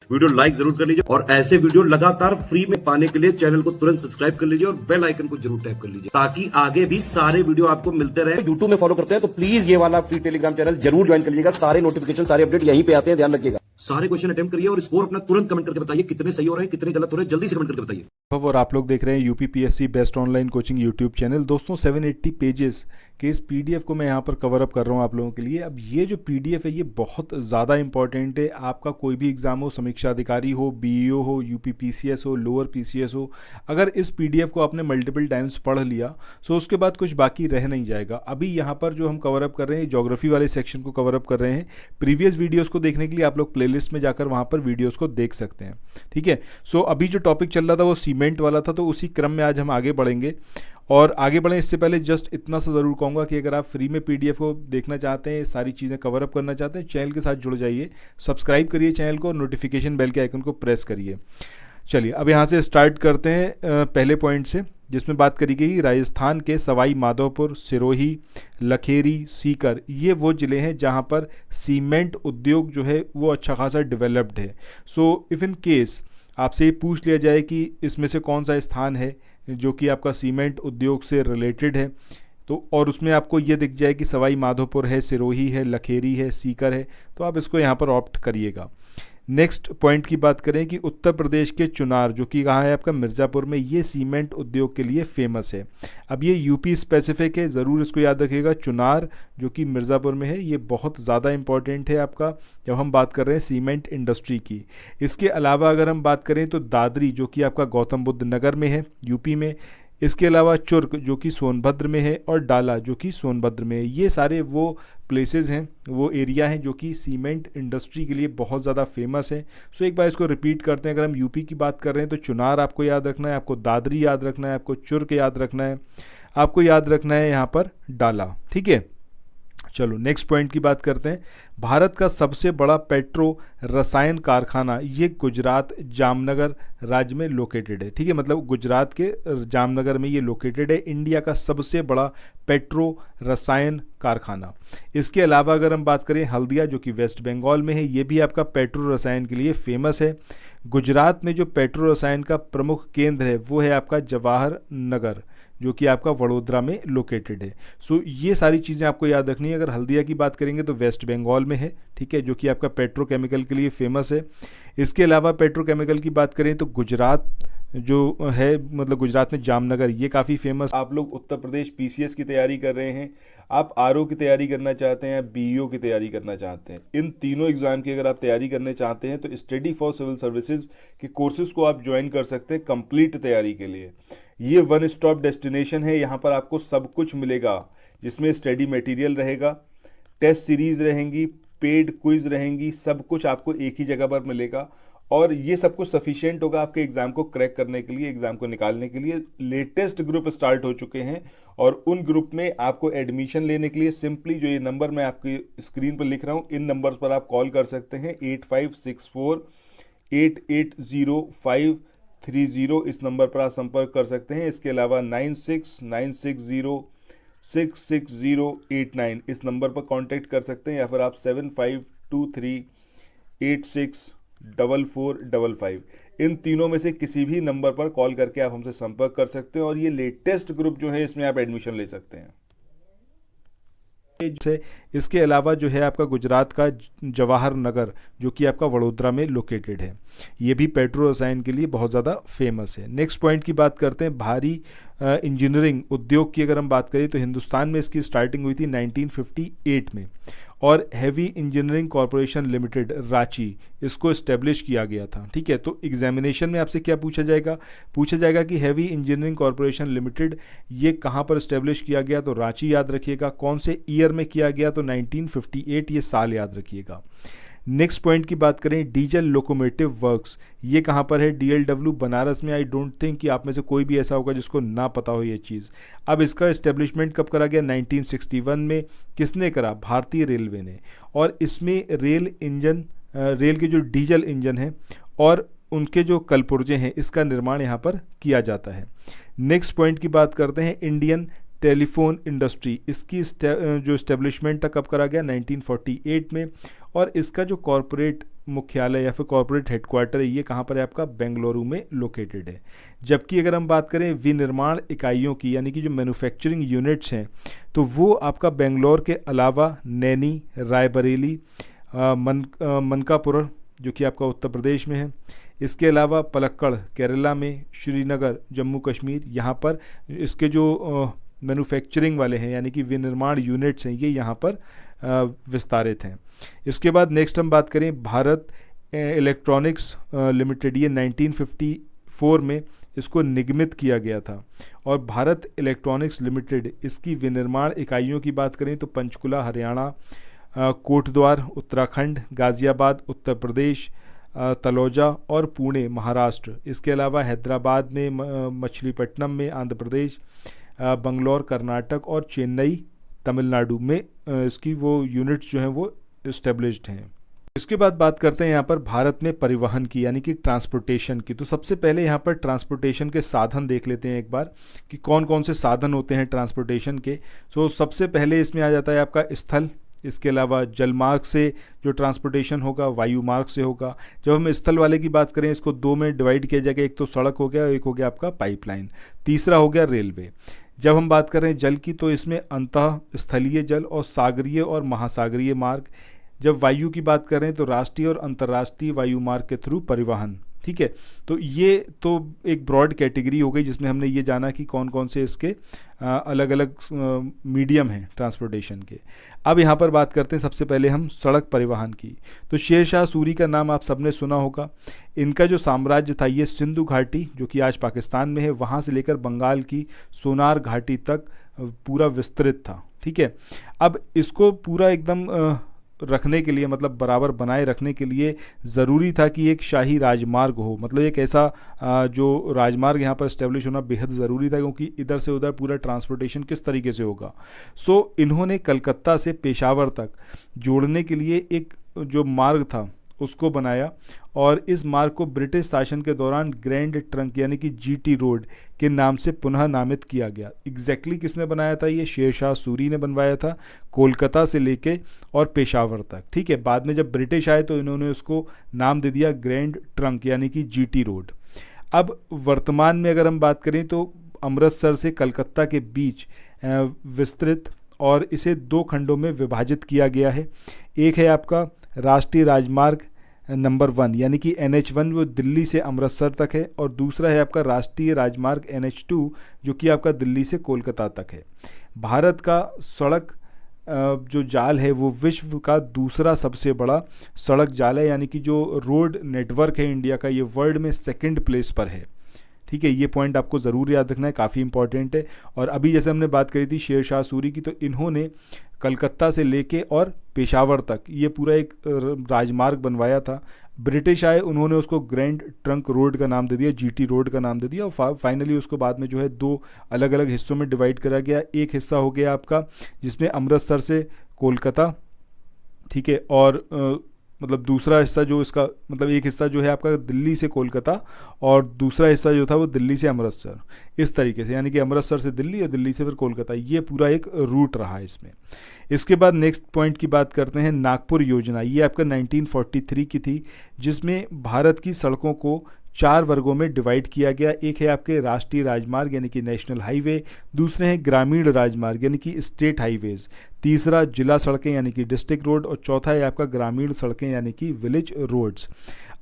Video like जरूर कर लीजिए और ऐसे वीडियो लगातार फ्री में पाने के लिए चैनल को तुरंत सब्सक्राइब कर लीजिए और बेल आइकन को जरूर टैप कर लीजिए ताकि आगे भी सारे वीडियो आपको मिलते रहे। यूट्यूब में फॉलो करते हैं तो प्लीज ये वाला फ्री टेलीग्राम चैनल जरूर ज्वाइन कर लीजिएगा। सारे नोटिफिकेशन सारे अपडेट यहीं पे आते हैं, ध्यान रखिएगा। सारे क्वेश्चन अटेम्प्ट करिए और स्कोर अपना तुरंत कमेंट करके बताइए कितने सही हो रहे हैं कितने गलत हो रहे हैं, जल्दी से कमेंट करके बताइए। और आप लोग देख रहे हैं UPPSC best online coaching YouTube channel. दोस्तों 780 पेजेस के इस पीडीएफ को मैं यहाँ पर कवर अप कर रहा हूँ आप लोगों के लिए। अब ये जो पीडीएफ है ये बहुत ज़्यादा इंपॉर्टेंट है। आपका कोई भी एग्जाम हो, समीक्षा अधिकारी हो, बीईओ हो, यूपीपीसीएस हो, लोअर पीसीएस हो, अगर इस पीडीएफ को आपने मल्टीपल टाइम्स पढ़ लिया तो उसके बाद कुछ बाकी रह नहीं जाएगा। अभी यहाँ पर जो हम कवर अप कर रहे हैं ज्योग्राफी वाले सेक्शन को कवर अप कर रहे हैं। प्रीवियस वीडियोज़ को देखने के लिए आप लोग प्लेलिस्ट में जाकर वहाँ पर वीडियोज़ को देख सकते हैं, ठीक है। सो अभी जो टॉपिक चल रहा था वो सीमेंट वाला था, तो उसी क्रम में आज हम आगे बढ़ेंगे। और आगे बढ़ें इससे पहले जस्ट इतना सा ज़रूर कहूँगा कि अगर आप फ्री में पीडीएफ को देखना चाहते हैं, सारी चीज़ें कवर अप करना चाहते हैं, चैनल के साथ जुड़ जाइए, सब्सक्राइब करिए चैनल को और नोटिफिकेशन बेल के आइकन को प्रेस करिए। चलिए अब यहाँ से स्टार्ट करते हैं पहले पॉइंट से, जिसमें बात करी गई राजस्थान के सवाई माधोपुर, सिरोही, लखेरी, सीकर, ये वो ज़िले हैं जहाँ पर सीमेंट उद्योग जो है वो अच्छा खासा डेवलप्ड है। सो इफ़ इन केस आपसे ये पूछ लिया जाए कि इसमें से कौन सा स्थान है जो कि आपका सीमेंट उद्योग से रिलेटेड है, तो और उसमें आपको ये दिख जाए कि सवाई माधोपुर है, सिरोही है, लखेरी है, सीकर है, तो आप इसको यहाँ पर ऑप्ट करिएगा। नेक्स्ट पॉइंट की बात करें कि उत्तर प्रदेश के चुनार जो कि कहाँ है आपका मिर्ज़ापुर में, ये सीमेंट उद्योग के लिए फेमस है। अब ये यूपी स्पेसिफिक है, ज़रूर इसको याद रखिएगा। चुनार जो कि मिर्ज़ापुर में है, ये बहुत ज़्यादा इंपॉर्टेंट है आपका जब हम बात कर रहे हैं सीमेंट इंडस्ट्री की। इसके अलावा अगर हम बात करें तो दादरी जो कि आपका गौतम बुद्ध नगर में है यूपी में, इसके अलावा चुर्क जो कि सोनभद्र में है और डाला जो कि सोनभद्र में है। ये सारे वो प्लेसेस हैं, वो एरिया हैं जो कि सीमेंट इंडस्ट्री के लिए बहुत ज़्यादा फेमस है। सो एक बार इसको रिपीट करते हैं। अगर हम यूपी की बात कर रहे हैं तो चुनार आपको याद रखना है, आपको दादरी याद रखना है, आपको चुर्क याद रखना है, आपको याद रखना है यहाँ पर डाला, ठीक है। चलो नेक्स्ट पॉइंट की बात करते हैं। भारत का सबसे बड़ा पेट्रो रसायन कारखाना ये गुजरात जामनगर राज्य में लोकेटेड है, ठीक है। मतलब गुजरात के जामनगर में ये लोकेटेड है, इंडिया का सबसे बड़ा पेट्रो रसायन कारखाना। इसके अलावा अगर हम बात करें हल्दिया जो कि वेस्ट बंगाल में है, ये भी आपका पेट्रो रसायन के लिए फेमस है। गुजरात में जो पेट्रो रसायन का प्रमुख केंद्र है वो है आपका जवाहर नगर जो कि आपका वडोदरा में लोकेटेड है। सो ये सारी चीज़ें आपको याद रखनी है। अगर हल्दिया की बात करेंगे तो वेस्ट बंगाल में है, ठीक है, जो कि आपका पेट्रोकेमिकल के लिए फेमस है। इसके अलावा पेट्रोकेमिकल की बात करें तो गुजरात जो है, मतलब गुजरात में जामनगर, ये काफ़ी फेमस। आप लोग उत्तर प्रदेश पीसीएस की तैयारी कर रहे हैं, आप आरओ की तैयारी करना चाहते हैं, बीईओ की तैयारी करना चाहते हैं, इन तीनों एग्जाम की अगर आप तैयारी करने चाहते हैं तो स्टडी फॉर सिविल सर्विसेज के कोर्सेज को आप ज्वाइन कर सकते हैं कंप्लीट तैयारी के लिए। ये वन स्टॉप डेस्टिनेशन है, यहाँ पर आपको सब कुछ मिलेगा, जिसमें स्टडी मटेरियल रहेगा, टेस्ट सीरीज रहेंगी, पेड क्विज रहेंगी, सब कुछ आपको एक ही जगह पर मिलेगा। और ये सब कुछ सफिशिएंट होगा आपके एग्जाम को क्रैक करने के लिए, एग्जाम को निकालने के लिए। लेटेस्ट ग्रुप स्टार्ट हो चुके हैं और उन ग्रुप में आपको एडमिशन लेने के लिए सिंपली जो ये नंबर मैं आपकी स्क्रीन पर लिख रहा हूँ, इन नंबर्स पर आप कॉल कर सकते हैं। 8564880530 इस नंबर पर आप संपर्क कर सकते हैं। इसके अलावा 9696066089 इस नंबर पर कांटेक्ट कर सकते हैं, या फिर आप 7523864455 इन तीनों में से किसी भी नंबर पर कॉल करके आप हमसे संपर्क कर सकते हैं और ये लेटेस्ट ग्रुप जो है इसमें आप एडमिशन ले सकते हैं। इसके अलावा जो है आपका गुजरात का जवाहर नगर जो कि आपका वडोदरा में लोकेटेड है, ये भी पेट्रो रसायन के लिए बहुत ज़्यादा फेमस है। नेक्स्ट पॉइंट की बात करते हैं। भारी इंजीनियरिंग उद्योग की अगर हम बात करें तो हिंदुस्तान में इसकी स्टार्टिंग हुई थी 1958 में, और heavy engineering corporation limited Ranchi इसको इस्टेब्लिश किया गया था, ठीक है। तो एग्जामिनेशन में आपसे क्या पूछा जाएगा कि हैवी इंजीनियरिंग कॉरपोरेशन लिमिटेड ये कहाँ पर इस्टेब्लिश किया गया, तो रांची याद रखिएगा। कौन से ईयर में किया गया, तो 1958 ये साल याद रखिएगा। नेक्स्ट पॉइंट की बात करें, डीजल लोकोमोटिव वर्क्स, ये कहाँ पर है, डीएलडब्ल्यू बनारस में। आई डोंट थिंक कि आप में से कोई भी ऐसा होगा जिसको ना पता हो ये चीज़। अब इसका इस्टेब्लिशमेंट कब करा गया, 1961 में। किसने करा, भारतीय रेलवे ने। और इसमें रेल के जो डीजल इंजन हैं और उनके जो कलपुर्जे हैं, इसका निर्माण यहाँ पर किया जाता है। नेक्स्ट पॉइंट की बात करते हैं, इंडियन टेलीफोन इंडस्ट्री, इसकी जो इस्टेब्लिशमेंट था कब करा गया, 1948 में। और इसका जो कॉरपोरेट मुख्यालय या फिर कॉर्पोरेट हेडक्वार्टर है ये कहाँ पर है आपका, बेंगलुरु में लोकेटेड है। जबकि अगर हम बात करें विनिर्माण इकाइयों की यानी कि जो मैन्युफैक्चरिंग यूनिट्स हैं तो वो आपका बेंगलोर के अलावा नैनी, रायबरेली, मनकापुर जो कि आपका उत्तर प्रदेश में है, इसके अलावा पलक्कड़ केरला में, श्रीनगर जम्मू कश्मीर, यहाँ पर इसके जो मैन्युफैक्चरिंग वाले हैं यानी कि विनिर्माण यूनिट्स हैं ये यहाँ पर विस्तारित हैं। इसके बाद नेक्स्ट हम बात करें भारत इलेक्ट्रॉनिक्स लिमिटेड, ये 1954 में इसको निगमित किया गया था। और भारत इलेक्ट्रॉनिक्स लिमिटेड इसकी विनिर्माण इकाइयों की बात करें तो पंचकुला हरियाणा, कोटद्वार उत्तराखंड, गाज़ियाबाद उत्तर प्रदेश, तलौजा और पुणे महाराष्ट्र, इसके अलावा हैदराबाद में, मछलीपट्टनम में आंध्र प्रदेश, बंगलौर कर्नाटक और चेन्नई तमिलनाडु में इसकी वो यूनिट्स जो हैं वो इस्टेब्लिश्ड हैं। इसके बाद बात करते हैं यहाँ पर भारत में परिवहन की यानी कि ट्रांसपोर्टेशन की। तो सबसे पहले यहाँ पर ट्रांसपोर्टेशन के साधन देख लेते हैं एक बार कि कौन कौन से साधन होते हैं ट्रांसपोर्टेशन के। सो सबसे पहले इसमें आ जाता है आपका स्थल, इसके अलावा जल मार्ग से जो ट्रांसपोर्टेशन होगा वायु मार्ग से होगा। जब हम स्थल वाले की बात करें इसको दो में डिवाइड किया जाएगा, एक तो सड़क हो गया, एक हो गया आपका पाइपलाइन, तीसरा हो गया रेलवे। जब हम बात करें जल की तो इसमें अंतः स्थलीय जल और सागरीय और महासागरीय मार्ग। जब वायु की बात करें तो राष्ट्रीय और अंतर्राष्ट्रीय वायु मार्ग के थ्रू परिवहन। ठीक है, तो ये तो एक ब्रॉड कैटेगरी हो गई जिसमें हमने ये जाना कि कौन कौन से इसके अलग अलग मीडियम हैं ट्रांसपोर्टेशन के। अब यहाँ पर बात करते हैं सबसे पहले हम सड़क परिवहन की। तो शेर शाह सूरी का नाम आप सबने सुना होगा। इनका जो साम्राज्य था ये सिंधु घाटी जो कि आज पाकिस्तान में है वहाँ से लेकर बंगाल की सोनार घाटी तक पूरा विस्तृत था। ठीक है, अब इसको पूरा एकदम रखने के लिए मतलब बराबर बनाए रखने के लिए ज़रूरी था कि एक शाही राजमार्ग हो, मतलब एक ऐसा जो राजमार्ग यहाँ पर इस्टेब्लिश होना बेहद ज़रूरी था क्योंकि इधर से उधर पूरा ट्रांसपोर्टेशन किस तरीके से होगा। सो इन्होंने कलकत्ता से पेशावर तक जोड़ने के लिए एक जो मार्ग था उसको बनाया और इस मार्ग को ब्रिटिश शासन के दौरान ग्रैंड ट्रंक यानी कि जीटी रोड के नाम से पुनः नामित किया गया। एग्जैक्टली किसने बनाया था, ये शेर शाह सूरी ने बनवाया था, कोलकाता से लेके और पेशावर तक। ठीक है, बाद में जब ब्रिटिश आए तो इन्होंने उसको नाम दे दिया ग्रैंड ट्रंक यानी कि जीटी रोड। अब वर्तमान में अगर हम बात करें तो अमृतसर से कलकत्ता के बीच विस्तृत और इसे दो खंडों में विभाजित किया गया है। एक है आपका राष्ट्रीय राजमार्ग नंबर 1 यानी कि NH1 वो दिल्ली से अमृतसर तक है और दूसरा है आपका राष्ट्रीय राजमार्ग NH2 जो कि आपका दिल्ली से कोलकाता तक है। भारत का सड़क जो जाल है वो विश्व का दूसरा सबसे बड़ा सड़क जाल है यानी कि जो रोड नेटवर्क है इंडिया का ये वर्ल्ड में 2nd प्लेस पर है। ठीक है, ये पॉइंट आपको ज़रूर याद रखना है, काफ़ी इंपॉर्टेंट है। और अभी जैसे हमने बात करी थी शेर शाह सूरी की, तो इन्होंने कलकत्ता से लेके और पेशावर तक ये पूरा एक राजमार्ग बनवाया था। ब्रिटिश आए, उन्होंने उसको ग्रैंड ट्रंक रोड का नाम दे दिया, जीटी रोड का नाम दे दिया और फाइनली उसको बाद में जो है दो अलग अलग हिस्सों में डिवाइड करा गया। एक हिस्सा हो गया आपका जिसमें अमृतसर से कोलकाता, ठीक है, और मतलब दूसरा हिस्सा जो इसका मतलब एक हिस्सा जो है आपका दिल्ली से कोलकाता और दूसरा हिस्सा जो था वो दिल्ली से अमृतसर, इस तरीके से यानी कि अमृतसर से दिल्ली और दिल्ली से फिर कोलकाता, ये पूरा एक रूट रहा इसमें। इसके बाद नेक्स्ट पॉइंट की बात करते हैं नागपुर योजना। ये आपका 1943 की थी जिसमें भारत की सड़कों को 4 वर्गों में डिवाइड किया गया। एक है आपके राष्ट्रीय राजमार्ग यानी कि नेशनल हाईवे, दूसरे हैं ग्रामीण राजमार्ग यानी कि स्टेट हाईवेज, तीसरा जिला सड़कें यानी कि डिस्ट्रिक्ट रोड और चौथा है आपका ग्रामीण सड़कें यानी कि विलेज रोड्स।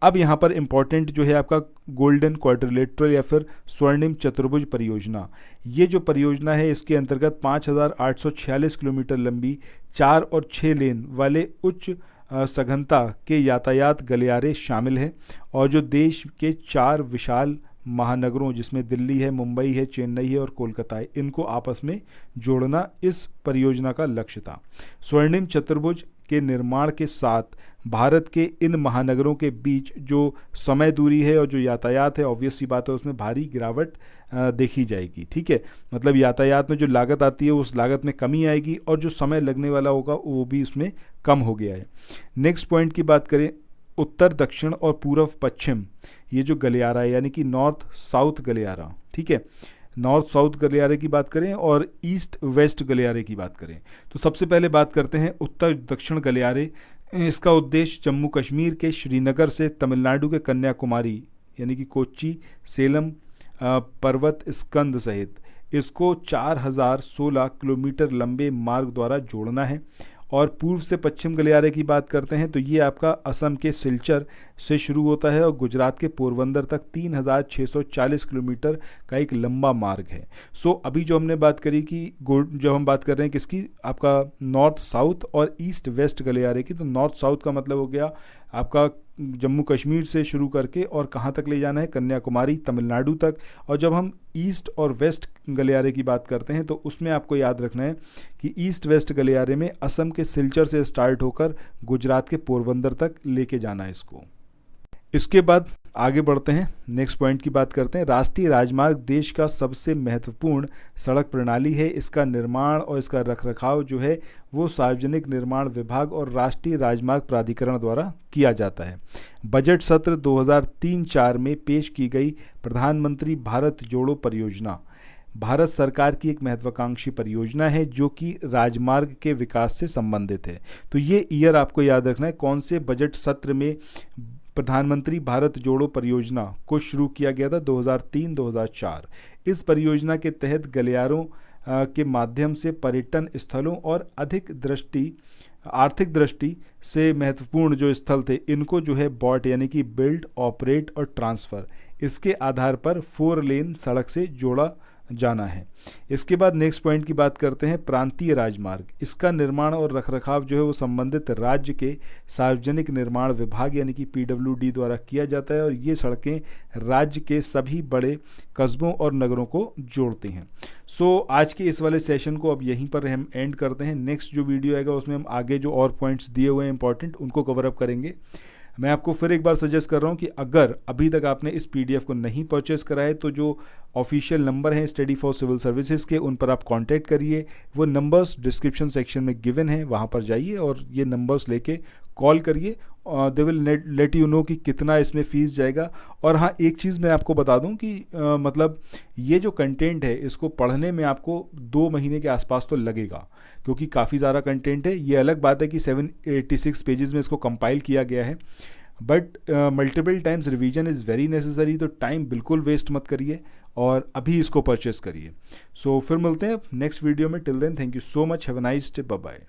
अब यहाँ पर इंपॉर्टेंट जो है आपका गोल्डन क्वाड्रिलेटरल या फिर स्वर्णिम चतुर्भुज परियोजना। ये जो परियोजना है इसके अंतर्गत 5846 किलोमीटर लंबी 4 और 6 लेन वाले उच्च सघनता के यातायात गलियारे शामिल हैं और जो देश के 4 विशाल महानगरों जिसमें दिल्ली है, मुंबई है, चेन्नई है और कोलकाता है, इनको आपस में जोड़ना इस परियोजना का लक्ष्य था। स्वर्णिम चतुर्भुज के निर्माण के साथ भारत के इन महानगरों के बीच जो समय दूरी है और जो यातायात है ऑब्वियस सी बात है उसमें भारी गिरावट देखी जाएगी। ठीक है, मतलब यातायात में जो लागत आती है उस लागत में कमी आएगी और जो समय लगने वाला होगा वो भी उसमें कम हो गया है। नेक्स्ट पॉइंट की बात करें, उत्तर दक्षिण और पूर्व पश्चिम ये जो गलियारा है यानी कि नॉर्थ साउथ गलियारा, ठीक है, नॉर्थ साउथ गलियारे की बात करें और ईस्ट वेस्ट गलियारे की बात करें तो सबसे पहले बात करते हैं उत्तर दक्षिण गलियारे इसका उद्देश्य जम्मू कश्मीर के श्रीनगर से तमिलनाडु के कन्याकुमारी यानी कि कोच्चि, सेलम पर्वत स्कंद सहित इसको 4016 किलोमीटर लंबे मार्ग द्वारा जोड़ना है। और पूर्व से पश्चिम गलियारे की बात करते हैं तो ये आपका असम के सिलचर से शुरू होता है और गुजरात के पोरबंदर तक 3640 किलोमीटर का एक लंबा मार्ग है। सो अभी जो हमने बात करी कि जब हम बात कर रहे हैं किसकी, आपका नॉर्थ साउथ और ईस्ट वेस्ट गलियारे की, तो नॉर्थ साउथ का मतलब हो गया आपका जम्मू कश्मीर से शुरू करके और कहाँ तक ले जाना है, कन्याकुमारी तमिलनाडु तक। और जब हम ईस्ट और वेस्ट गलियारे की बात करते हैं तो उसमें आपको याद रखना है कि ईस्ट वेस्ट गलियारे में असम के सिलचर से स्टार्ट होकर गुजरात के पोरबंदर तक लेके जाना है इसको। इसके बाद आगे बढ़ते हैं, नेक्स्ट पॉइंट की बात करते हैं। राष्ट्रीय राजमार्ग देश का सबसे महत्वपूर्ण सड़क प्रणाली है। इसका निर्माण और इसका रखरखाव जो है वो सार्वजनिक निर्माण विभाग और राष्ट्रीय राजमार्ग प्राधिकरण द्वारा किया जाता है। बजट सत्र 2003-04 में पेश की गई प्रधानमंत्री भारत जोड़ो परियोजना भारत सरकार की एक महत्वाकांक्षी परियोजना है जो कि राजमार्ग के विकास से संबंधित है। तो ये ईयर आपको याद रखना है, कौन से बजट सत्र में प्रधानमंत्री भारत जोड़ो परियोजना को शुरू किया गया था, 2003-2004। इस परियोजना के तहत गलियारों के माध्यम से पर्यटन स्थलों और आर्थिक दृष्टि से महत्वपूर्ण जो स्थल थे इनको जो है बॉट यानी कि बिल्ड, ऑपरेट और ट्रांसफ़र इसके आधार पर 4 लेन सड़क से जोड़ा जाना है। इसके बाद नेक्स्ट पॉइंट की बात करते हैं, प्रांतीय राजमार्ग। इसका निर्माण और रखरखाव जो है वो संबंधित राज्य के सार्वजनिक निर्माण विभाग यानी कि PWD द्वारा किया जाता है और ये सड़कें राज्य के सभी बड़े कस्बों और नगरों को जोड़ती हैं। सो आज के इस वाले सेशन को अब यहीं पर हम एंड करते हैं। नेक्स्ट जो वीडियो आएगा उसमें हम आगे जो और पॉइंट्स दिए हुए हैं इंपॉर्टेंट उनको कवर अप करेंगे। मैं आपको फिर एक बार सजेस्ट कर रहा हूँ कि अगर अभी तक आपने इस PDF को नहीं परचेस करा है तो जो ऑफिशियल नंबर हैं स्टडी फॉर सिविल सर्विसेज के उन पर आप कांटेक्ट करिए। वो नंबर्स डिस्क्रिप्शन सेक्शन में गिवन है, वहाँ पर जाइए और ये नंबर्स लेके कॉल करिए। They will let you know कि कितना इसमें फ़ीस जाएगा। और हाँ, एक चीज़ मैं आपको बता दूं कि मतलब ये जो कंटेंट है इसको पढ़ने में आपको 2 महीने के आसपास तो लगेगा क्योंकि काफ़ी ज़्यादा कंटेंट है। ये अलग बात है कि 786 पेजेस में इसको कंपाइल किया गया है, but multiple times revision is very necessary. तो टाइम बिल्कुल वेस्ट मत करिए और अभी इसको परचेस करिए। सो फिर मिलते हैं नेक्स्ट वीडियो में। Till then thank you so much, have a nice day, bye bye.